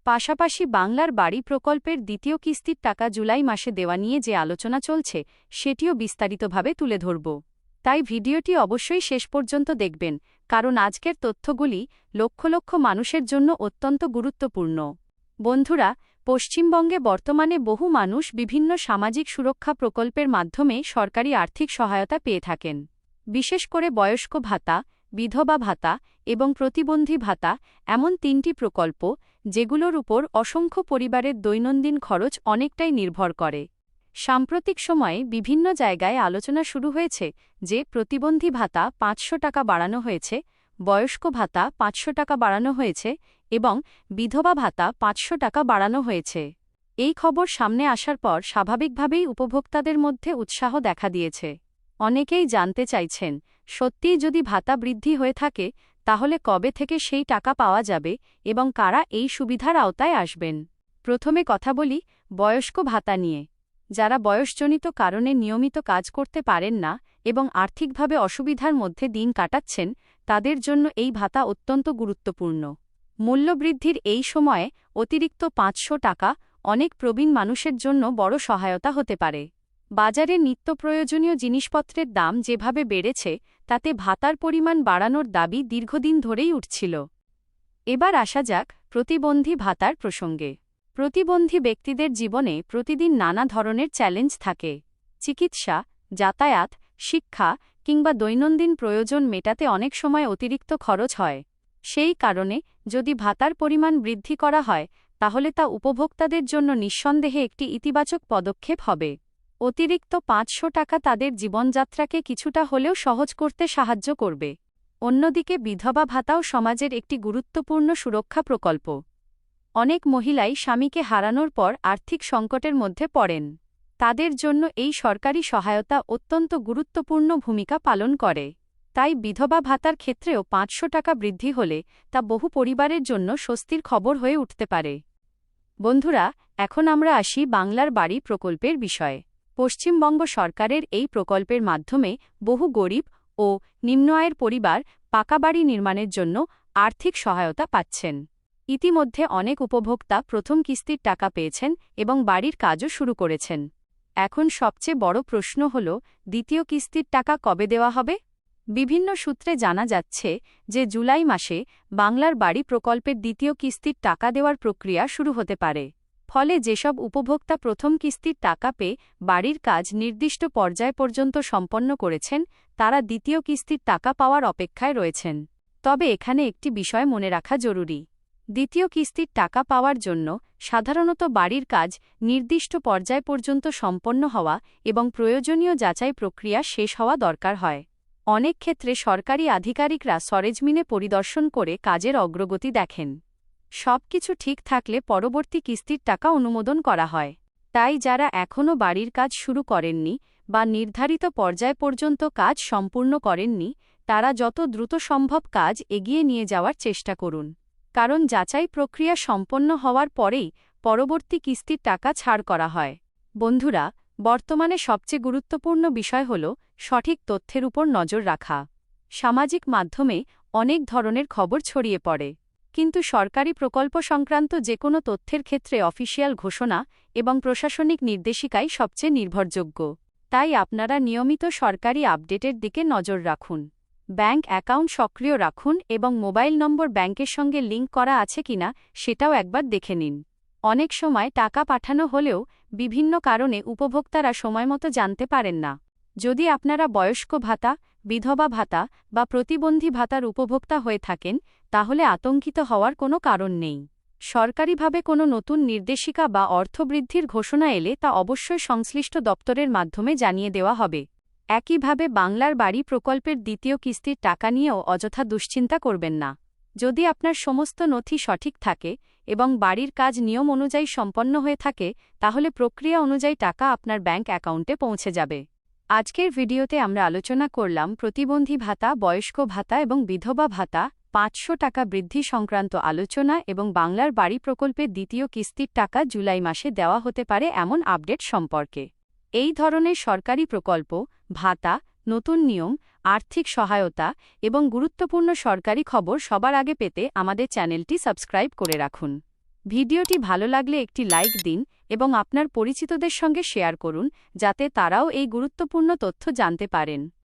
পাশাপাশি বাংলার বাড়ি প্রকল্পের দ্বিতীয় কিস্তির টাকা জুলাই মাসে দেওয়া নিয়ে যে আলোচনা চলছে সেটিও বিস্তারিতভাবে তুলে ধরব। তাই ভিডিওটি অবশ্যই শেষ পর্যন্ত দেখবেন, কারণ আজকের তথ্যগুলি লক্ষ লক্ষ মানুষের জন্য অত্যন্ত গুরুত্বপূর্ণ। বন্ধুরা, পশ্চিমবঙ্গে বর্তমানে বহু মানুষ বিভিন্ন সামাজিক সুরক্ষা প্রকল্পের মাধ্যমে সরকারি আর্থিক সহায়তা পেয়ে থাকেন। বিশেষ করে বয়স্ক ভাতা, বিধবা ভাতা এবং প্রতিবন্ধী ভাতা এমন তিনটি প্রকল্প যেগুলোর উপর অসংখ্য পরিবারের দৈনন্দিন খরচ অনেকটাই নির্ভর করে। সাম্প্রতিক সময়ে বিভিন্ন জায়গায় আলোচনা শুরু হয়েছে যে প্রতিবন্ধী ভাতা ৫০০ টাকা বাড়ানো হয়েছে, বয়স্ক ভাতা ৫০০ টাকা বাড়ানো হয়েছে এবং বিধবা ভাতা ৫০০ টাকা বাড়ানো হয়েছে। এই খবর সামনে আসার পর স্বাভাবিকভাবেই উপভোক্তাদের মধ্যে উৎসাহ দেখা দিয়েছে। অনেকেই জানতে চাইছেন, সত্যিই যদি ভাতা বৃদ্ধি হয়ে থাকে তাহলে কবে থেকে সেই টাকা পাওয়া যাবে এবং কারা এই সুবিধার আওতায় আসবেন। প্রথমে কথা বলি বয়স্ক ভাতা নিয়ে। যারা বয়সজনিত কারণে নিয়মিত কাজ করতে পারেন না এবং আর্থিকভাবে অসুবিধার মধ্যে দিন কাটাচ্ছেন, তাদের জন্য এই ভাতা অত্যন্ত গুরুত্বপূর্ণ। মূল্যবৃদ্ধির এই সময়ে অতিরিক্ত ৫০০ টাকা অনেক প্রবীণ মানুষের জন্য বড় সহায়তা হতে পারে। বাজারে নিত্যপ্রয়োজনীয় জিনিসপত্রের দাম যেভাবে বেড়েছে তাতে ভাতার পরিমাণ বাড়ানোর দাবি দীর্ঘদিন ধরেই উঠছিল। এবার আসা যাক প্রতিবন্ধী ভাতার প্রসঙ্গে। প্রতিবন্ধী ব্যক্তিদের জীবনে প্রতিদিন নানা ধরনের চ্যালেঞ্জ থাকে। চিকিৎসা, যাতায়াত, শিক্ষা কিংবা দৈনন্দিন প্রয়োজন মেটাতে অনেক সময় অতিরিক্ত খরচ হয়। সেই কারণে যদি ভাতার পরিমাণ বৃদ্ধি করা হয় তাহলে তা উপভোক্তাদের জন্য নিঃসন্দেহে একটি ইতিবাচক পদক্ষেপ হবে। অতিরিক্ত ৫০০ টাকা তাদের জীবনযাত্রাকে কিছুটা হলেও সহজ করতে সাহায্য করবে। অন্যদিকে বিধবা ভাতাও সমাজের একটি গুরুত্বপূর্ণ সুরক্ষা প্রকল্প। অনেক মহিলাই স্বামীকে হারানোর পর আর্থিক সংকটের মধ্যে পড়েন। তাদের জন্য এই সরকারি সহায়তা অত্যন্ত গুরুত্বপূর্ণ ভূমিকা পালন করে। তাই বিধবা ভাতার ক্ষেত্রেও ৫০০ টাকা বৃদ্ধি হলে তা বহু পরিবারের জন্য স্বস্তির খবর হয়ে উঠতে পারে। বন্ধুরা, এখন আমরা আসি বাংলার বাড়ি প্রকল্পের বিষয়ে। পশ্চিমবঙ্গ সরকারের এই প্রকল্পের মাধ্যমে বহু গরিব ও নিম্ন আয়ের পরিবার পাকা বাড়ি নির্মাণের জন্য আর্থিক সহায়তা পাচ্ছেন। ইতিমধ্যে অনেক উপভোক্তা প্রথম কিস্তির টাকা পেয়েছেন এবং বাড়ির কাজও শুরু করেছেন। এখন সবচেয়ে বড় প্রশ্ন হল, দ্বিতীয় কিস্তির টাকা কবে দেওয়া হবে? বিভিন্ন সূত্রে জানা যাচ্ছে যে জুলাই মাসে বাংলার বাড়ি প্রকল্পের দ্বিতীয় কিস্তির টাকা দেওয়ার প্রক্রিয়া শুরু হতে পারে। ফলে যেসব উপভোক্তা প্রথম কিস্তির টাকা পেয়ে বাড়ির কাজ নির্দিষ্ট পর্যায় পর্যন্ত সম্পন্ন করেছেন, তারা দ্বিতীয় কিস্তির টাকা পাওয়ার অপেক্ষায় রয়েছেন। তবে এখানে একটি বিষয় মনে রাখা জরুরি। দ্বিতীয় কিস্তির টাকা পাওয়ার জন্য সাধারণত বাড়ির কাজ নির্দিষ্ট পর্যায় পর্যন্ত সম্পন্ন হওয়া এবং প্রয়োজনীয় যাচাই প্রক্রিয়া শেষ হওয়া দরকার হয়। অনেক ক্ষেত্রে সরকারি আধিকারিকরা সরেজমিনে পরিদর্শন করে কাজের অগ্রগতি দেখেন। সবকিছু ঠিক থাকলে পরবর্তী কিস্তির টাকা অনুমোদন করা হয়। তাই যারা এখনও বাড়ির কাজ শুরু করেননি বা নির্ধারিত পর্যায় পর্যন্ত কাজ সম্পূর্ণ করেননি, তারা যত দ্রুত সম্ভব কাজ এগিয়ে নিয়ে যাওয়ার চেষ্টা করুন। কারণ যাচাই প্রক্রিয়া সম্পন্ন হওয়ার পরেই পরবর্তী কিস্তির টাকা ছাড় করা হয়। বন্ধুরা, বর্তমানে সবচেয়ে গুরুত্বপূর্ণ বিষয় হল সঠিক তথ্যের উপর নজর রাখা। সামাজিক মাধ্যমে অনেক ধরনের খবর ছড়িয়ে পড়ে, কিন্তু সরকারি প্রকল্প সংক্রান্ত যে কোনো তথ্যের ক্ষেত্রে অফিসিয়াল ঘোষণা এবং প্রশাসনিক নির্দেশিকাই সবচেয়ে নির্ভরযোগ্য। তাই আপনারা নিয়মিত সরকারি আপডেটের দিকে নজর রাখুন। ব্যাংক অ্যাকাউন্ট সক্রিয় রাখুন এবং মোবাইল নম্বর ব্যাংকের সঙ্গে লিঙ্ক করা আছে কিনা সেটাও একবার দেখে নিন। অনেক সময় টাকা পাঠানো হলেও বিভিন্ন কারণে উপভোক্তারা সময়মতো জানতে পারেন না। যদি আপনারা বয়স্ক ভাতা, বিধবা ভাতা বা প্রতিবন্ধী ভাতার উপভোক্তা হয়ে থাকেন, তাহলে আতঙ্কিত হওয়ার কোনো কারণ নেই। সরকারিভাবে কোনো নতুন নির্দেশিকা বা অর্থবৃদ্ধির ঘোষণা এলে তা অবশ্যই সংশ্লিষ্ট দপ্তরের মাধ্যমে জানিয়ে দেওয়া হবে। একইভাবে বাংলার বাড়ি প্রকল্পের দ্বিতীয় কিস্তির টাকা নিয়েও অযথা দুশ্চিন্তা করবেন না। যদি আপনার সমস্ত নথি সঠিক থাকে এবং বাড়ির কাজ নিয়ম অনুযায়ী সম্পন্ন হয়ে থাকে, তাহলে প্রক্রিয়া অনুযায়ী টাকা আপনার ব্যাংক অ্যাকাউন্টে পৌঁছে যাবে। আজকের ভিডিওতে আমরা আলোচনা করলাম প্রতিবন্ধী ভাতা, বয়স্ক ভাতা এবং বিধবা ভাতা ৫০০ টাকা বৃদ্ধি সংক্রান্ত আলোচনা এবং বাংলার বাড়ি প্রকল্পের দ্বিতীয় কিস্তির টাকা জুলাই মাসে দেওয়া হতে পারে এমন আপডেট সম্পর্কে। এই ধরনের সরকারি প্রকল্প, ভাতা, নতুন নিয়ম, আর্থিক সহায়তা এবং গুরুত্বপূর্ণ সরকারি খবর সবার আগে পেতে আমাদের চ্যানেলটি সাবস্ক্রাইব করে রাখুন। ভিডিওটি ভালো লাগলে একটি লাইক দিন এবং আপনার পরিচিতদের সঙ্গে শেয়ার করুন যাতে তারাও এই গুরুত্বপূর্ণ তথ্য জানতে পারেন।